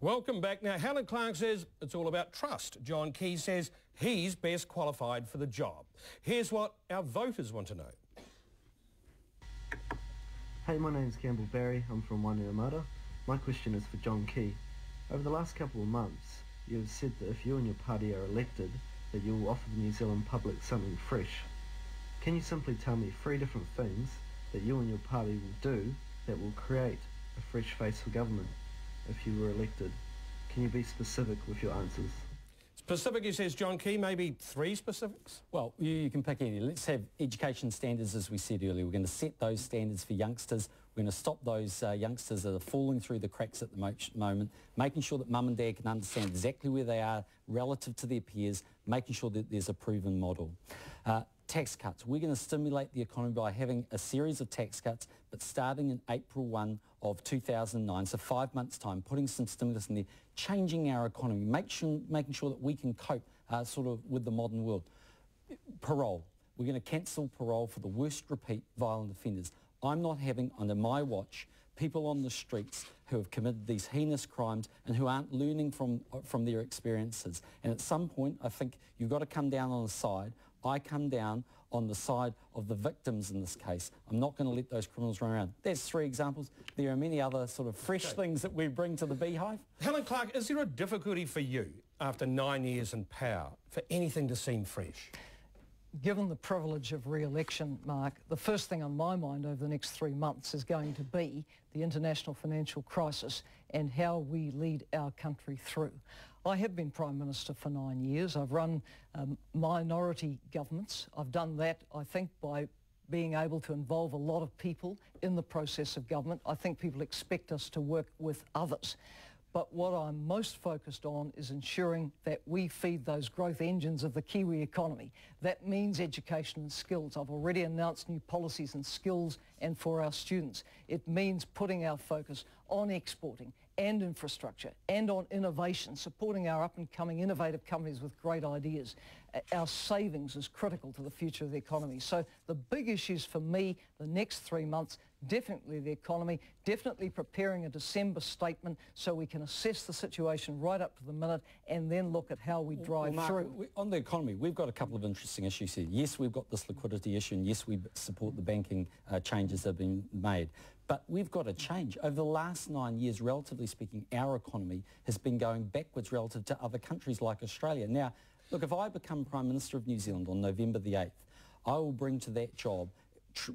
Welcome back. Now, Helen Clark says it's all about trust. John Key says he's best qualified for the job. Here's what our voters want to know. Hey, my name's Campbell Barry. I'm from Wainuiomata. My question is for John Key. Over the last couple of months, you have said that if you and your party are elected, that you will offer the New Zealand public something fresh. Can you simply tell me 3 different things that you and your party will do that will create a fresh face for government if you were elected? Can you be specific with your answers? Specific, he says, John Key, maybe 3 specifics? Well, you can pick any. Let's have education standards, as we said earlier. We're going to set those standards for youngsters. We're going to stop those youngsters that are falling through the cracks at the moment, making sure that mum and dad can understand exactly where they are relative to their peers, making sure that there's a proven model. Tax cuts. We're going to stimulate the economy by having a series of tax cuts, but starting in April 1 of 2009, so 5 months' time, putting some stimulus in there, changing our economy, making sure that we can cope sort of with the modern world. Parole. We're going to cancel parole for the worst repeat violent offenders. I'm not having, under my watch, people on the streets who have committed these heinous crimes and who aren't learning from their experiences. And at some point, I think you've got to come down on the side. I come down on the side of the victims in this case. I'm not going to let those criminals run around. There's 3 examples. There are many other sort of fresh things that we bring to the beehive. Helen Clark, is there a difficulty for you after 9 years in power for anything to seem fresh? Given the privilege of re-election, Mark, the first thing on my mind over the next 3 months is going to be the international financial crisis and how we lead our country through. I have been Prime Minister for 9 years. I've run minority governments. I've done that, I think, by being able to involve a lot of people in the process of government. I think people expect us to work with others. But what I'm most focused on is ensuring that we feed those growth engines of the Kiwi economy. That means education and skills. I've already announced new policies and skills and for our students. It means putting our focus on exporting and infrastructure and on innovation, supporting our up-and-coming innovative companies with great ideas. Our savings is critical to the future of the economy. So the big issues for me the next 3 months, definitely the economy, definitely preparing a December statement so we can assess the situation right up to the minute and then look at how we drive through. On the economy, we've got a couple of interesting issues here. Yes, we've got this liquidity issue, and yes, we support the banking changes that have been made. But we've got to change. Over the last 9 years, relatively speaking, our economy has been going backwards relative to other countries like Australia. Now, look, if I become Prime Minister of New Zealand on November the 8th, I will bring to that job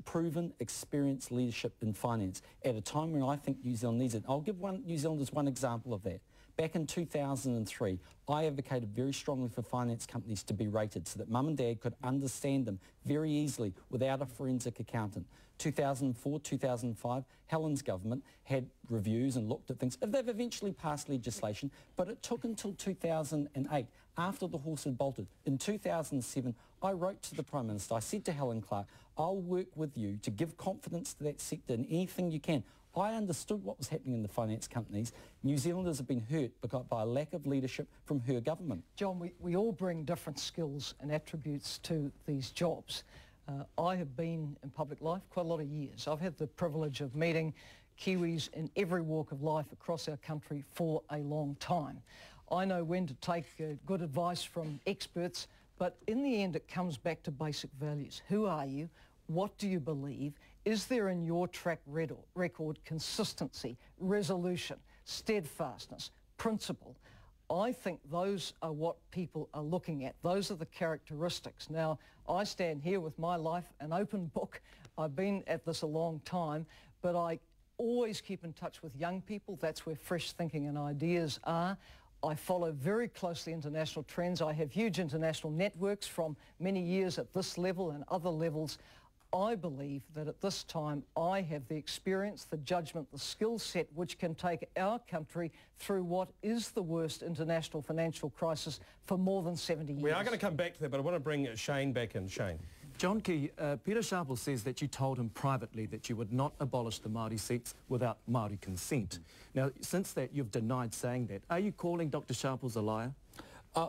proven, experienced leadership in finance at a time when I think New Zealand needs it. I'll give New Zealanders one example of that. Back in 2003, I advocated very strongly for finance companies to be rated so that mum and dad could understand them very easily without a forensic accountant. 2004, 2005, Helen's government had reviews and looked at things. They've eventually passed legislation, but it took until 2008, after the horse had bolted. In 2007, I wrote to the Prime Minister. I said to Helen Clark, I'll work with you to give confidence to that sector in anything you can. I understood what was happening in the finance companies. New Zealanders have been hurt by a lack of leadership from her government. John, we all bring different skills and attributes to these jobs. I have been in public life quite a lot of years. I've had the privilege of meeting Kiwis in every walk of life across our country for a long time. I know when to take good advice from experts, but in the end it comes back to basic values. Who are you? What do you believe? Is there in your track record consistency, resolution, steadfastness, principle? I think those are what people are looking at. Those are the characteristics. Now, I stand here with my life an open book. I've been at this a long time, but I always keep in touch with young people. That's where fresh thinking and ideas are. I follow very closely international trends. I have huge international networks from many years at this level and other levels. I believe that at this time I have the experience, the judgment, the skill set which can take our country through what is the worst international financial crisis for more than 70 years. We are going to come back to that, but I want to bring Shane back in. Shane. John Key, Peter Sharple says that you told him privately that you would not abolish the Māori seats without Māori consent. Now, since that, you've denied saying that. Are you calling Dr Sharple's a liar?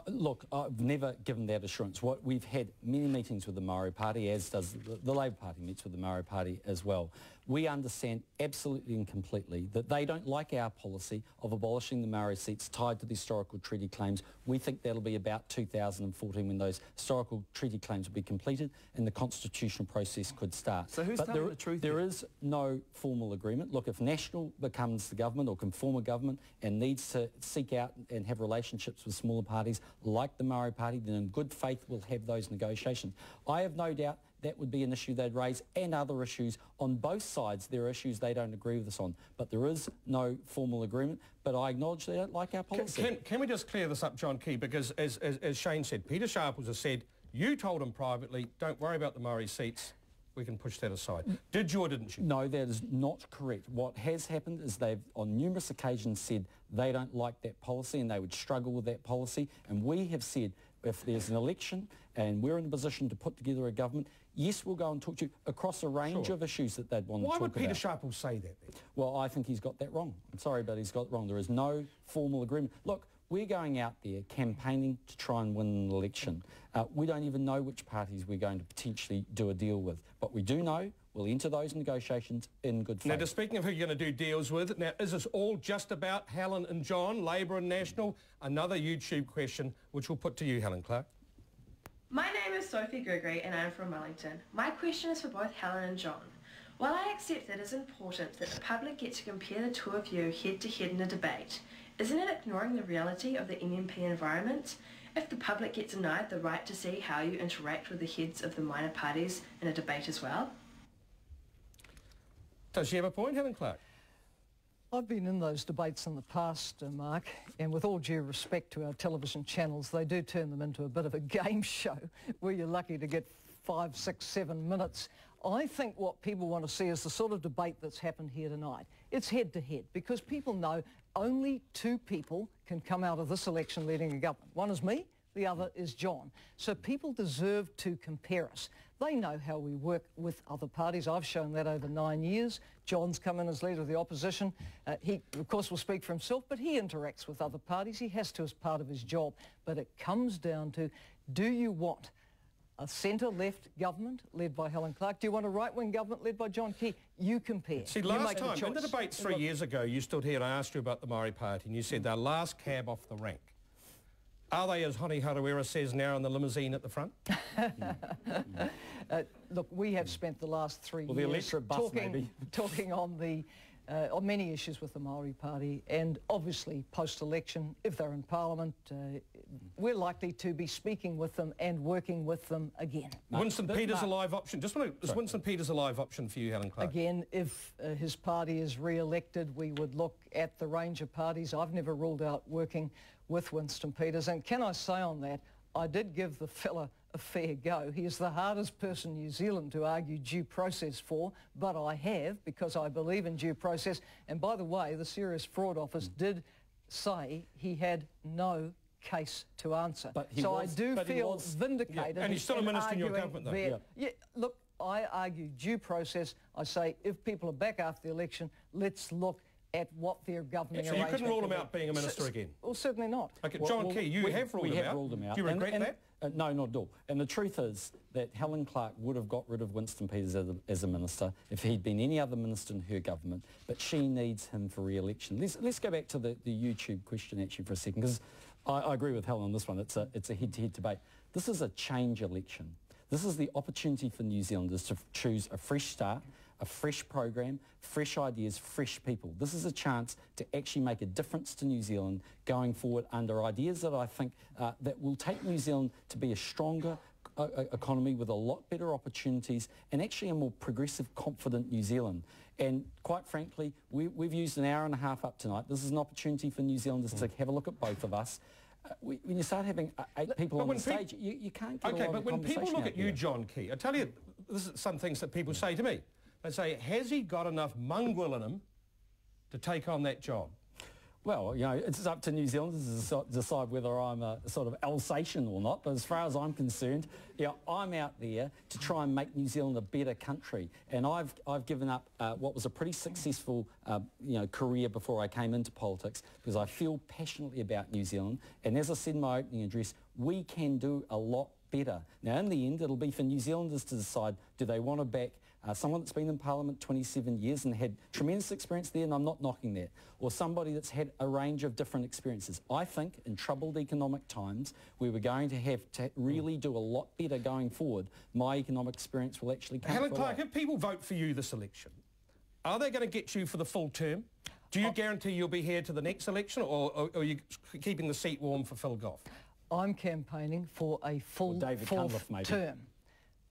Look, I've never given that assurance. We've had many meetings with the Māori Party, as does the Labour Party meets with the Māori Party as well. We understand absolutely and completely that they don't like our policy of abolishing the Maori seats tied to the historical treaty claims. We think that'll be about 2014 when those historical treaty claims will be completed and the constitutional process could start. So who's telling the truth? There is no formal agreement. Look, if National becomes the government or can form a government and needs to seek out and have relationships with smaller parties like the Maori Party, then in good faith we'll have those negotiations. I have no doubt that would be an issue they'd raise, and other issues. On both sides, there are issues they don't agree with us on. But there is no formal agreement. But I acknowledge they don't like our policy. Can we just clear this up, John Key? Because as Shane said, Peter Sharples has said, you told him privately, don't worry about the Maori seats. We can push that aside. Did you or didn't you? No, that is not correct. What has happened is they've on numerous occasions said they don't like that policy and they would struggle with that policy. And we have said if there's an election and we're in a position to put together a government, yes, we'll go and talk to you across a range of issues that they'd want to talk about. Why would Peter Sharples say that then? Well, I think he's got that wrong. I'm sorry, but he's got it wrong. There is no formal agreement. Look, we're going out there campaigning to try and win an election. We don't even know which parties we're going to potentially do a deal with. But we do know we'll enter those negotiations in good faith. Now, just speaking of who you're going to do deals with, now, is this all just about Helen and John, Labour and National? Another YouTube question, which we'll put to you, Helen Clark. My name is Sophie Gregory and I'm from Wellington. My question is for both Helen and John. While I accept that it's important that the public get to compare the two of you head-to-head in a debate, isn't it ignoring the reality of the MMP environment? If the public get denied the right to see how you interact with the heads of the minor parties in a debate as well? Does she have a point, Helen Clark? I've been in those debates in the past, Mark, and with all due respect to our television channels, they do turn them into a bit of a game show where you're lucky to get 5, 6, 7 minutes. I think what people want to see is the sort of debate that's happened here tonight. It's head-to-head because people know only two people can come out of this election leading a government. One is me, the other is John. So people deserve to compare us. They know how we work with other parties. I've shown that over 9 years. John's come in as leader of the opposition. He, of course, will speak for himself, but he interacts with other parties. He has to as part of his job. But it comes down to, do you want a centre-left government led by Helen Clark? Do you want a right-wing government led by John Key? You compare. See, last time, in the debate 3 years ago, you stood here and I asked you about the Maori Party and you said they're last cab off the rank. Are they, as Honi Harawira says now, in the limousine at the front? Look, we have spent the last 3 the years electorate bus, talking on many issues with the Maori Party, and obviously post-election, if they're in Parliament, we're likely to be speaking with them and working with them again. Winston Peters a live option? Is Winston Peters a live option for you, Helen Clark? Again, if his party is re-elected, we would look at the range of parties. I've never ruled out working with Winston Peters, and can I say on that, I did give the fella a fair go. He is the hardest person in New Zealand to argue due process for, but I have, because I believe in due process. And by the way, the Serious Fraud Office did say he had no case to answer. I do feel vindicated. Yeah. And he's still a minister in your government, though. Yeah, look, I argue due process. I say if people are back after the election, let's look at what their governing arrangement... So you couldn't rule him out being a minister again? Well, certainly not. Okay, John Key, you have ruled him out. Do you regret that? No, not at all. And the truth is that Helen Clark would have got rid of Winston Peters as a minister if he'd been any other minister in her government, but she needs him for re-election. Let's go back to the YouTube question actually for a second, because I agree with Helen on this one. It's a head-to-head debate. This is a change election. This is the opportunity for New Zealanders to choose a fresh start, a fresh program, fresh ideas, fresh people. This is a chance to actually make a difference to New Zealand going forward under ideas that I think that will take New Zealand to be a stronger economy with a lot better opportunities and actually a more progressive, confident New Zealand. And quite frankly, we've used an hour and a half up tonight. This is an opportunity for New Zealanders to have a look at both of us. When you start having 8 people on the stage, you can't get a lot of conversation. Okay, but when people look at you, John Key, I tell you, this is some things that people say to me. They say, has he got enough mongrel in him to take on that job? Well, you know, it's up to New Zealanders to decide whether I'm a sort of Alsatian or not, but as far as I'm concerned, I'm out there to try and make New Zealand a better country. And I've given up what was a pretty successful career before I came into politics because I feel passionately about New Zealand. And as I said in my opening address, we can do a lot better. Now, in the end, it'll be for New Zealanders to decide, do they want to back someone that's been in Parliament 27 years and had tremendous experience there, and I'm not knocking that, or somebody that's had a range of different experiences. I think in troubled economic times, where we're going to have to really do a lot better going forward, my economic experience will actually come Helen Clark, if people vote for you this election, are they going to get you for the full term? Do you guarantee you'll be here to the next election, or are you keeping the seat warm for Phil Goff? I'm campaigning for a full fourth term.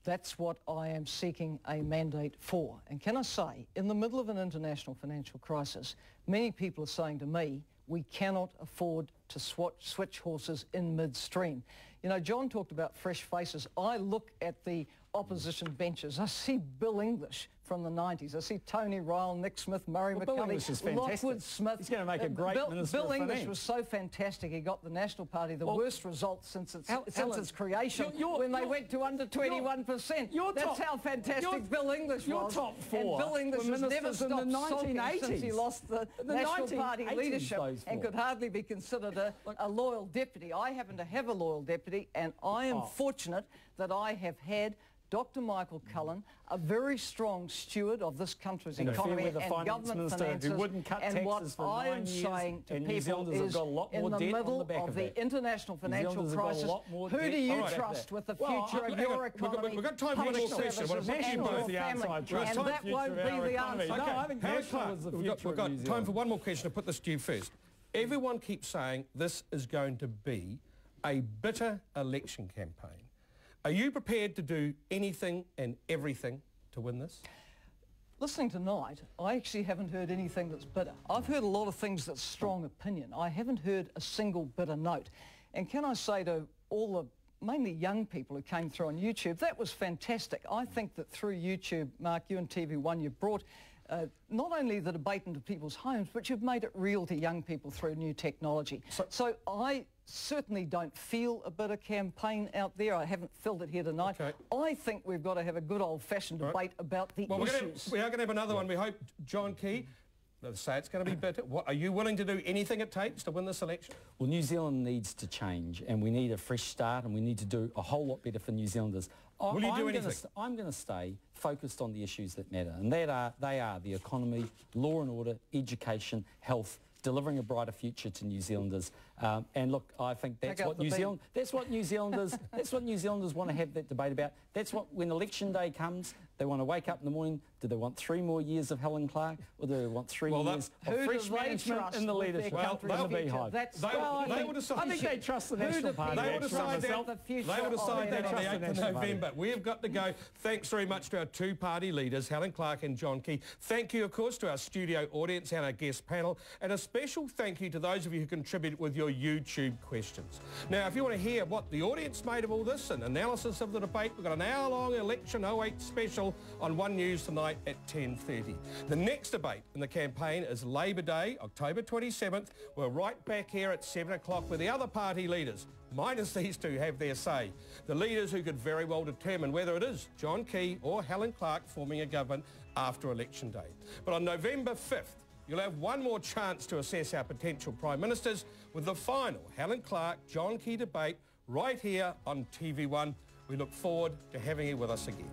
That's what I am seeking a mandate for. And can I say, in the middle of an international financial crisis, many people are saying to me, we cannot afford to switch horses in midstream. You know, John talked about fresh faces. I look at the opposition benches. I see Bill English from the 90s. I see Tony Ryle, Nick Smith, Murray McCully, Bill English is fantastic. Lockwood Smith. He's going to make a great minister Bill of English finance. was so fantastic. He got the National Party the worst results since its creation when they went to under 21%. That's how fantastic Bill English was. Your top four and Bill English was never stopped in the sulking 1980s. since he lost the National Party leadership and could hardly be considered a loyal deputy. I happen to have a loyal deputy, and I am fortunate that I have had Dr. Michael Cullen, a very strong steward of this country's economy and government finances, and what I am saying to people is, in the middle of the international financial crisis, who do you trust with the future of your economy, we've got time for one more question. and your family? And that won't be the answer. No, I think Helen Clark, we've got time for one more question to put this to you first. Everyone keeps saying this is going to be a bitter election campaign. Are you prepared to do anything and everything to win this? Listening tonight, I actually haven't heard anything that's bitter. I've heard a lot of things that's strong opinion. I haven't heard a single bitter note. And can I say to all the mainly young people who came through on YouTube, that was fantastic. I think that through YouTube, Mark, you and TV1, you've brought not only the debate into people's homes, but you've made it real to young people through new technology. So I certainly don't feel a bitter campaign out there. I haven't felt it here tonight. Okay. I think we've got to have a good old-fashioned debate about the issues. We are going to have another one. We hope, John Key, they say it's going to be bitter. Are you willing to do anything it takes to win this election? Well, New Zealand needs to change, and we need a fresh start, and we need to do a whole lot better for New Zealanders. Will you do anything? I'm going to stay focused on the issues that matter, and they are the economy, law and order, education, health, delivering a brighter future to New Zealanders. And look, I think that's what New Zealanders want to have that debate about. That's what, when election day comes, they want to wake up in the morning. Do they want 3 more years of Helen Clark, or do they want 3 years of fresh management in the leadership in the beehive? They will decide. I think they trust the National Party. They will decide that on the 8th of November. We have got to go. Thanks very much to our 2 party leaders, Helen Clark and John Key. Thank you, of course, to our studio audience and our guest panel. And a special thank you to those of you who contributed with your YouTube questions. Now, if you want to hear what the audience made of all this and analysis of the debate, we've got an hour-long Election 08 special on One News tonight at 10:30. The next debate in the campaign is Labour Day, October 27th. We're right back here at 7 o'clock where the other party leaders, minus these 2, have their say. The leaders who could very well determine whether it is John Key or Helen Clark forming a government after Election Day. But on November 5th, you'll have one more chance to assess our potential Prime Ministers with the final Helen Clark-John Key debate right here on TV1. We look forward to having you with us again.